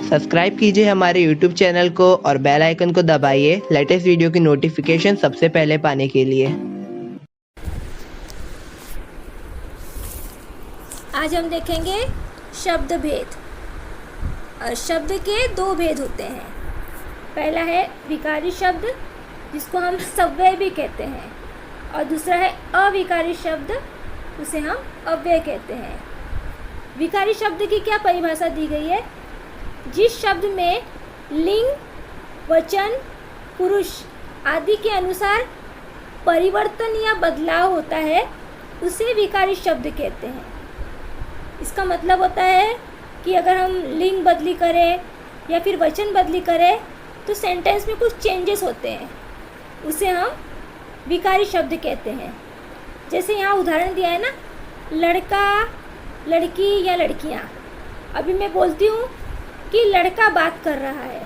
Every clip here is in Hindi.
सब्सक्राइब कीजिए हमारे यूट्यूब चैनल को और बेल आइकन को दबाइए लेटेस्ट वीडियो की नोटिफिकेशन सबसे पहले पाने के लिए। आज हम देखेंगे शब्द भेद। और शब्द के दो भेद होते हैं। पहला है विकारी शब्द, जिसको हम सव्यय भी कहते हैं, और दूसरा है अविकारी शब्द, उसे हम अव्यय कहते हैं। विकारी शब्द की क्या परिभाषा दी गई है? जिस शब्द में लिंग, वचन, पुरुष आदि के अनुसार परिवर्तन या बदलाव होता है, उसे विकारी शब्द कहते हैं। इसका मतलब होता है कि अगर हम लिंग बदली करें या फिर वचन बदली करें तो सेंटेंस में कुछ चेंजेस होते हैं, उसे हम विकारी शब्द कहते हैं। जैसे यहाँ उदाहरण दिया है ना, लड़का, लड़की या लड़कियाँ। अभी मैं बोलती हूँ कि लड़का बात कर रहा है,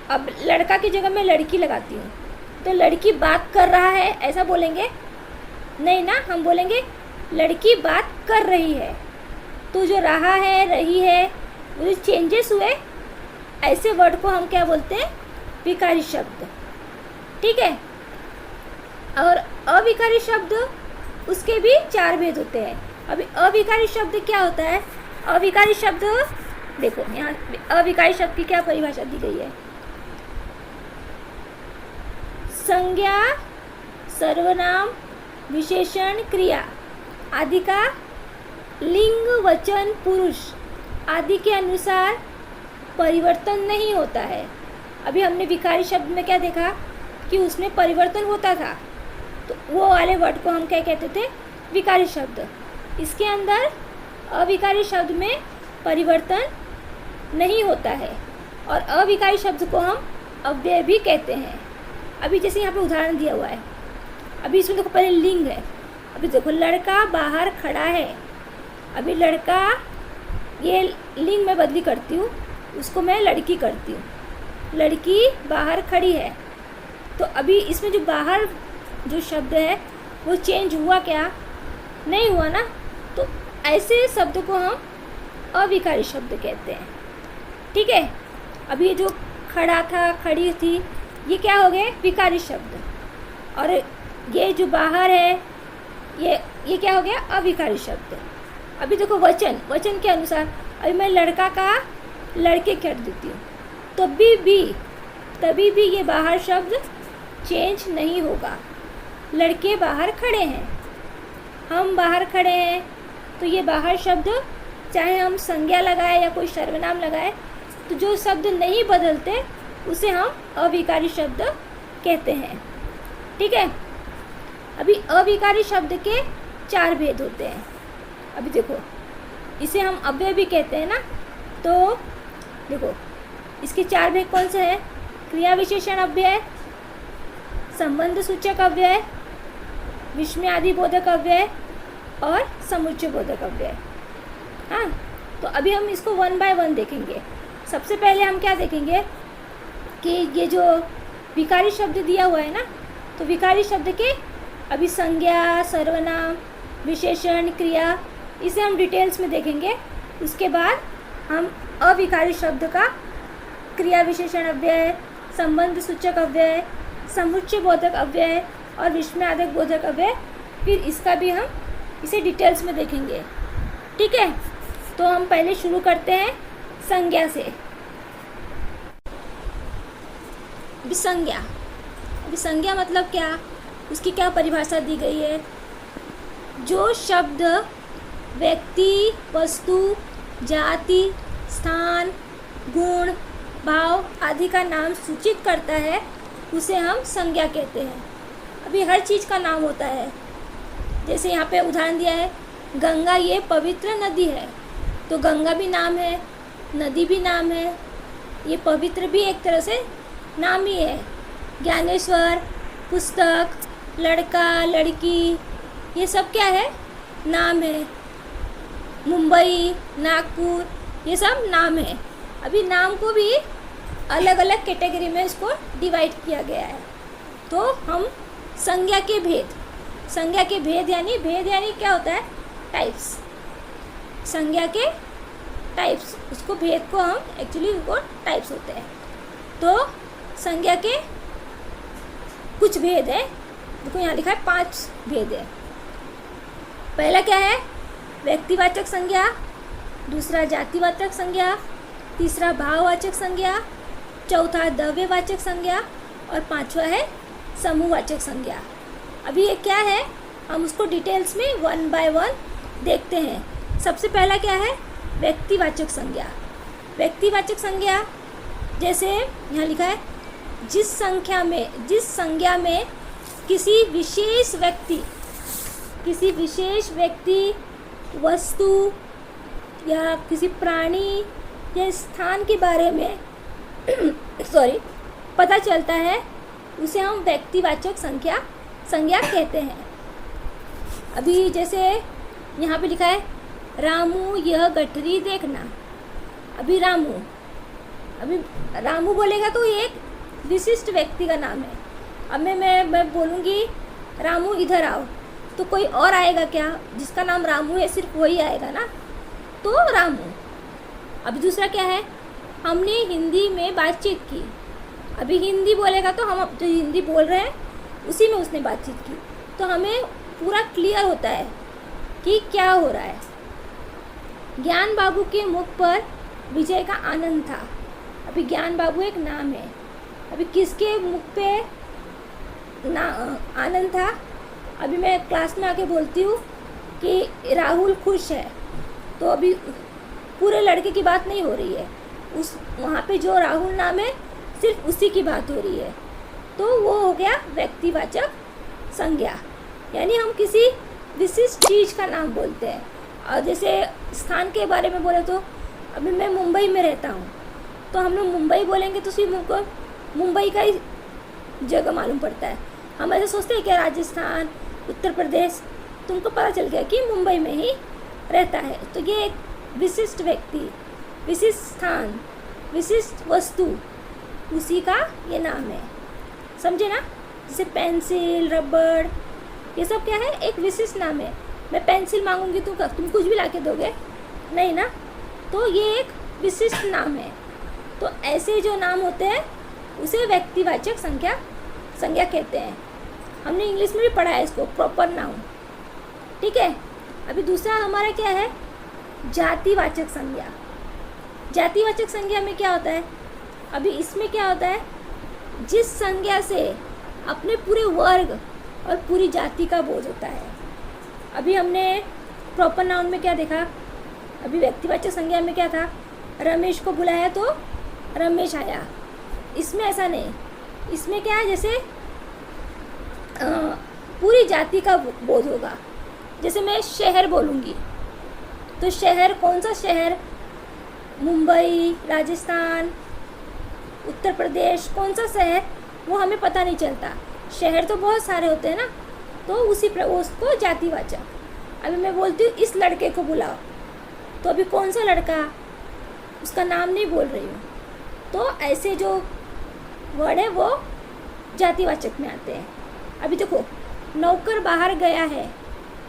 अब लड़का की जगह मैं लड़की लगाती हूँ, तो लड़की बात कर रहा है ऐसा बोलेंगे नहीं ना, हम बोलेंगे लड़की बात कर रही है। तो जो रहा है, रही है, वो जो चेंजेस हुए, ऐसे वर्ड को हम क्या बोलते हैं? विकारी शब्द। ठीक है। और अविकारी शब्द, उसके भी चार भेद होते हैं। अभी अविकारी शब्द क्या होता है? अविकारी शब्द देखो, यहाँ अविकारी शब्द की क्या परिभाषा दी गई है? संज्ञा, सर्वनाम, विशेषण, क्रिया आदि का लिंग, वचन, पुरुष आदि के अनुसार परिवर्तन नहीं होता है। अभी हमने विकारी शब्द में क्या देखा कि उसमें परिवर्तन होता था, तो वो वाले वर्ड को हम क्या कहते थे? विकारी शब्द। इसके अंदर अविकारी शब्द में परिवर्तन नहीं होता है, और अविकारी शब्द को हम अव्यय भी कहते हैं। अभी जैसे यहाँ पे उदाहरण दिया हुआ है, अभी इसमें देखो पहले लिंग है। अभी देखो लड़का बाहर खड़ा है। अभी लड़का, ये लिंग में बदली करती हूँ, उसको मैं लड़की करती हूँ। लड़की बाहर खड़ी है, तो अभी इसमें जो बाहर जो शब्द है वो चेंज हुआ क्या? नहीं हुआ ना। तो ऐसे शब्द को हम अविकारी शब्द कहते हैं। ठीक है। अभी ये जो खड़ा था, खड़ी थी, ये क्या हो गए? विकारी शब्द। और ये जो बाहर है, ये क्या हो गया? अविकारी शब्द। अभी देखो वचन, वचन के अनुसार अभी मैं लड़का का लड़के कर देती हूँ, तभी भी ये बाहर शब्द चेंज नहीं होगा। लड़के बाहर खड़े हैं, हम बाहर खड़े हैं, तो ये बाहर शब्द चाहे हम संज्ञा लगाए या कोई सर्वनाम लगाए, तो जो शब्द नहीं बदलते उसे हम अविकारी शब्द कहते हैं। ठीक है। अभी अविकारी शब्द के चार भेद होते हैं। अभी देखो, इसे हम अव्यय भी कहते हैं ना, तो देखो इसके चार भेद कौन से हैं? क्रिया विशेषण अव्यय, संबंध सूचक अव्यय, विस्मयादि बोधक अव्यय और समुच्चय बोधक अव्यय। हाँ, तो अभी हम इसको वन बाय वन देखेंगे। सबसे पहले हम क्या देखेंगे कि ये जो विकारी शब्द दिया हुआ है ना, तो विकारी शब्द के अभी संज्ञा, सर्वनाम, विशेषण, क्रिया, इसे हम डिटेल्स में देखेंगे। उसके बाद हम अविकारी शब्द का क्रिया विशेषण अव्यय, संबंध सूचक अव्यय, समुच्चय बोधक अव्यय और विस्मयादक बोधक अव्यय, फिर इसका भी हम इसे डिटेल्स में देखेंगे। ठीक है। तो हम पहले शुरू करते हैं संज्ञा से। संज्ञा, अभी संज्ञा मतलब क्या? उसकी क्या परिभाषा दी गई है? जो शब्द व्यक्ति, वस्तु, जाति, स्थान, गुण, भाव आदि का नाम सूचित करता है, उसे हम संज्ञा कहते हैं। अभी हर चीज़ का नाम होता है। जैसे यहाँ पे उदाहरण दिया है, गंगा ये पवित्र नदी है, तो गंगा भी नाम है, नदी भी नाम है, ये पवित्र भी एक तरह से नाम ही है। ज्ञानेश्वर, पुस्तक, लड़का, लड़की, ये सब क्या है? नाम है। मुंबई, नागपुर, ये सब नाम है। अभी नाम को भी अलग अलग कैटेगरी में इसको डिवाइड किया गया है। तो हम संज्ञा के भेद यानी क्या होता है? टाइप्स। संज्ञा के टाइप्स, उसको भेद को हम एक्चुअली उनको टाइप्स होते हैं। तो संज्ञा के कुछ भेद है, देखो यहाँ लिखा है 5 भेद है। पहला क्या है? व्यक्तिवाचक संज्ञा, दूसरा जातिवाचक संज्ञा, तीसरा भाववाचक संज्ञा, चौथा द्रव्यवाचक संज्ञा और पांचवा है समूहवाचक संज्ञा। अभी ये क्या है हम उसको डिटेल्स में 1 बाय 1 देखते हैं। सबसे पहला क्या है? व्यक्तिवाचक संज्ञा। व्यक्तिवाचक संज्ञा जैसे यहाँ लिखा है जिस संज्ञा में किसी विशेष व्यक्ति, वस्तु या किसी प्राणी या स्थान के बारे में पता चलता है, उसे हम व्यक्तिवाचक संज्ञा कहते हैं। अभी जैसे यहाँ पे लिखा है रामू यह गठरी देखना। अभी रामू बोलेगा तो ये एक विशिष्ट व्यक्ति का नाम है। अब मैं बोलूँगी रामू इधर आओ, तो कोई और आएगा क्या? जिसका नाम रामू है सिर्फ वही आएगा ना, तो रामू। अभी दूसरा क्या है? हमने हिंदी में बातचीत की। अभी हिंदी बोलेगा तो हम जो हिंदी बोल रहे हैं उसी में उसने बातचीत की, तो हमें पूरा क्लियर होता है कि क्या हो रहा है। ज्ञान बाबू के मुख पर विजय का आनंद था। अभी ज्ञान बाबू एक नाम है। अभी किसके मुख पे आनंद था? अभी मैं क्लास में आके बोलती हूँ कि राहुल खुश है, तो अभी पूरे लड़के की बात नहीं हो रही है, वहाँ पे जो राहुल नाम है सिर्फ उसी की बात हो रही है, तो वो हो गया व्यक्तिवाचक संज्ञा। यानी हम किसी विशिष्ट चीज़ का नाम बोलते हैं। और जैसे स्थान के बारे में बोले तो अभी मैं मुंबई में रहता हूँ, तो हम लोग मुंबई बोलेंगे तो सिर्फ मुझको मुंबई का ही जगह मालूम पड़ता है। हम ऐसे सोचते हैं कि राजस्थान, उत्तर प्रदेश, तुमको पता चल गया कि मुंबई में ही रहता है। तो ये एक विशिष्ट व्यक्ति, विशिष्ट स्थान, विशिष्ट वस्तु, उसी का ये नाम है। समझे ना? जैसे पेंसिल, रबड़, ये सब क्या है? एक विशिष्ट नाम है। मैं पेंसिल मांगूंगी तो तुम कुछ भी ला के दोगे? नहीं ना। तो ये एक विशिष्ट नाम है। तो ऐसे जो नाम होते हैं उसे व्यक्तिवाचक संज्ञा कहते हैं। हमने इंग्लिश में भी पढ़ा है इसको, प्रॉपर नाउन। ठीक है। अभी दूसरा हमारा क्या है? जातिवाचक संज्ञा। जातिवाचक संज्ञा में क्या होता है? अभी इसमें क्या होता है? जिस संज्ञा से अपने पूरे वर्ग और पूरी जाति का बोध होता है। अभी हमने प्रॉपर नाउन में क्या देखा? अभी व्यक्तिवाचक संज्ञा में क्या था? रमेश को बुलाया तो रमेश आया। इसमें ऐसा नहीं, इसमें क्या है? जैसे पूरी जाति का बोध होगा। जैसे मैं शहर बोलूँगी तो शहर, कौन सा शहर? मुंबई, राजस्थान, उत्तर प्रदेश, कौन सा शहर वो हमें पता नहीं चलता। शहर तो बहुत सारे होते हैं ना, तो उसको जातिवाचक। अभी मैं बोलती हूँ इस लड़के को बुलाओ, तो अभी कौन सा लड़का, उसका नाम नहीं बोल रही हूँ। तो ऐसे जो वर्ड है वो जातिवाचक में आते हैं। अभी देखो नौकर बाहर गया है।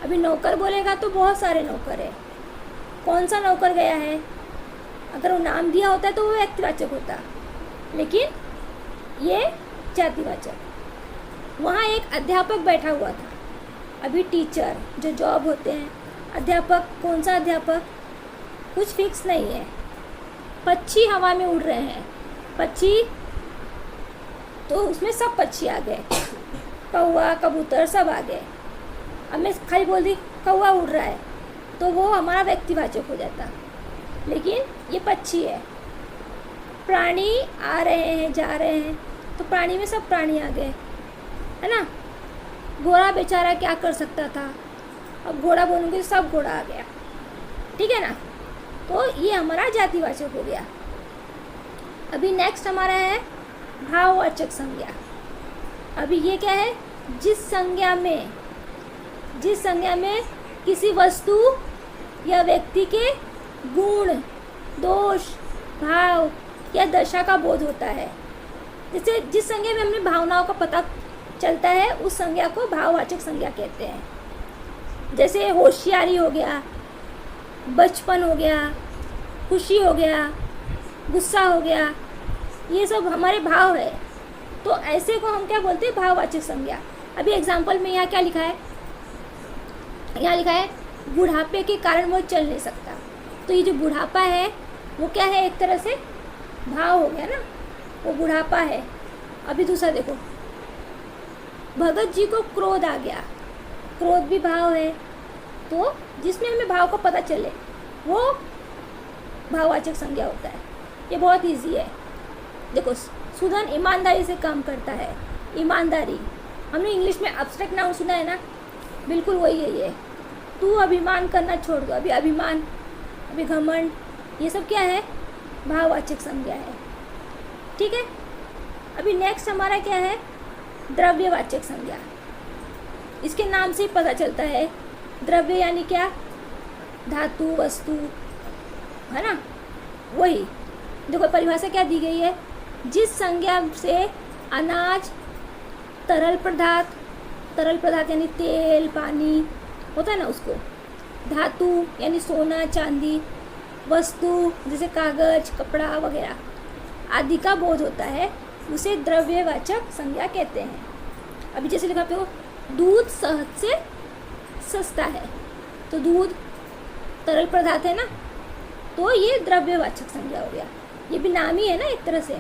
अभी नौकर बोलेगा तो बहुत सारे नौकर है। कौन सा नौकर गया है? अगर वो नाम दिया होता है तो वो व्यक्तिवाचक होता, लेकिन ये जातिवाचक। वहाँ एक अध्यापक बैठा हुआ था। अभी टीचर जो जॉब होते हैं, अध्यापक, कौन सा अध्यापक? कुछ फिक्स नहीं है। पक्षी हवा में उड़ रहे हैं, पक्षी, तो उसमें सब पक्षी आ गए, कौवा, कबूतर सब आ गए। अब मैं खाली बोल दी कौवा उड़ रहा है तो वो हमारा व्यक्तिवाचक हो जाता, लेकिन ये पक्षी है। प्राणी आ रहे हैं, जा रहे हैं, तो प्राणी में सब प्राणी आ गए, है ना। घोड़ा बेचारा क्या कर सकता था? अब घोड़ा बोलूँगी तो सब घोड़ा आ गया। ठीक है ना। तो ये हमारा जातिवाचक हो गया। अभी नेक्स्ट हमारा है भाववाचक संज्ञा। अभी ये क्या है? जिस संज्ञा में किसी वस्तु या व्यक्ति के गुण, दोष, भाव या दशा का बोध होता है। जैसे जिस संज्ञा में हमने भावनाओं का पता चलता है उस संज्ञा को भाववाचक संज्ञा कहते हैं। जैसे होशियारी हो गया, बचपन हो गया, खुशी हो गया, गुस्सा हो गया, ये सब हमारे भाव है। तो ऐसे को हम क्या बोलते हैं, भाववाचक संज्ञा। अभी एग्जाम्पल में यहाँ क्या लिखा है, यहाँ लिखा है बुढ़ापे के कारण वो चल नहीं सकता। तो ये जो बुढ़ापा है वो क्या है, एक तरह से भाव हो गया ना, वो बुढ़ापा है। अभी दूसरा देखो, भगत जी को क्रोध आ गया, क्रोध भी भाव है। तो जिसमें हमें भाव का पता चले वो भाववाचक संज्ञा होता है। ये बहुत इजी है। देखो, सुधन ईमानदारी से काम करता है, ईमानदारी हमने इंग्लिश में एब्स्ट्रैक्ट नाउन सुना है ना, बिल्कुल वही है ये। तू अभिमान करना छोड़ दो, अभी अभिमान, अभी घमंड, ये सब क्या है, भाववाचक संज्ञा है। ठीक है। अभी नेक्स्ट हमारा क्या है, द्रव्यवाचक संज्ञा। इसके नाम से ही पता चलता है, द्रव्य यानी क्या, धातु, वस्तु, है ना, वही। देखो परिभाषा क्या दी गई है, जिस संज्ञा से अनाज, तरल पदार्थ यानी तेल, पानी होता है ना उसको, धातु यानी सोना, चांदी, वस्तु जैसे कागज, कपड़ा वगैरह आदि का बोध होता है, उसे द्रव्यवाचक संज्ञा कहते हैं। अभी जैसे लिखा पे हो, दूध शहद से सस्ता है, तो दूध तरल पदार्थ है ना, तो ये द्रव्यवाचक संज्ञा हो गया। ये भी नाम ही है ना एक तरह से।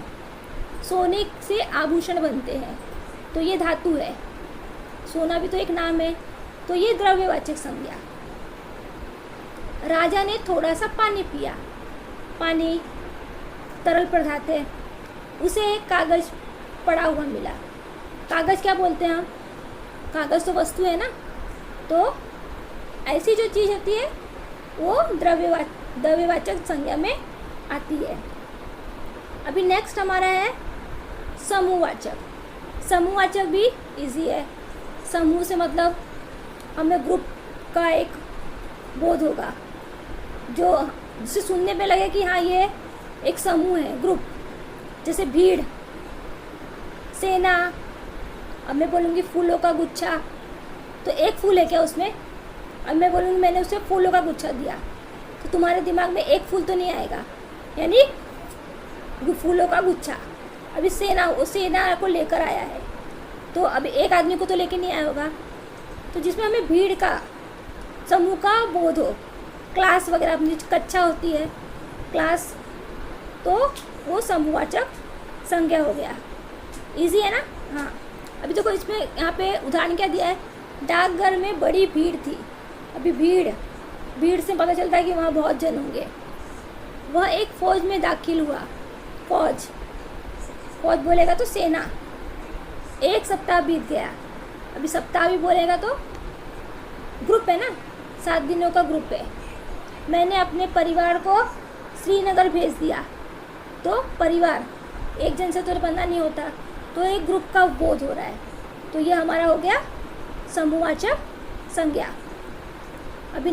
सोने से आभूषण बनते हैं, तो ये धातु है, सोना भी तो एक नाम है, तो ये द्रव्यवाचक संज्ञा। राजा ने थोड़ा सा पानी पिया, पानी तरल पदार्थ है, उसे एक कागज पड़ा हुआ मिला। कागज क्या बोलते हैं हम, कागज तो वस्तु है ना, तो ऐसी जो चीज़ होती है वो द्रव्यवाचक संज्ञा में आती है। अभी नेक्स्ट हमारा है समूहवाचक। समूहवाचक भी इजी है। समूह से मतलब हमें ग्रुप का एक बोध होगा, जो जिसे सुनने पे लगे कि हाँ ये एक समूह है, ग्रुप। जैसे भीड़, सेना। अब मैं बोलूँगी फूलों का गुच्छा, तो एक फूल है क्या उसमें, अब मैं बोलूँगी मैंने उसे फूलों का गुच्छा दिया, तो तुम्हारे दिमाग में एक फूल तो नहीं आएगा, यानी फूलों का गुच्छा। अभी सेना, वो सेना को लेकर आया है, तो अभी एक आदमी को तो लेके नहीं आया होगा। तो जिसमें हमें भीड़ का, समूह का बोध हो, क्लास वगैरह अपनी कक्षा होती है, क्लास, तो वो समूहवाचक संज्ञा हो गया। इजी है ना। हाँ, अभी देखो इसमें यहाँ पे उदाहरण क्या दिया है, डाकघर में बड़ी भीड़ थी। अभी भीड़ से पता चलता है कि वहाँ बहुत जन होंगे। वह एक फौज में दाखिल हुआ, फौज बोलेगा तो सेना। एक सप्ताह बीत गया, अभी सप्ताह भी बोलेगा तो ग्रुप है ना, 7 दिनों का ग्रुप है। मैंने अपने परिवार को श्रीनगर भेज दिया, तो परिवार एक जन से तो बनना नहीं होता, तो एक ग्रुप का बोध हो रहा है, तो ये हमारा हो गया समूहवाचक संज्ञा। अभी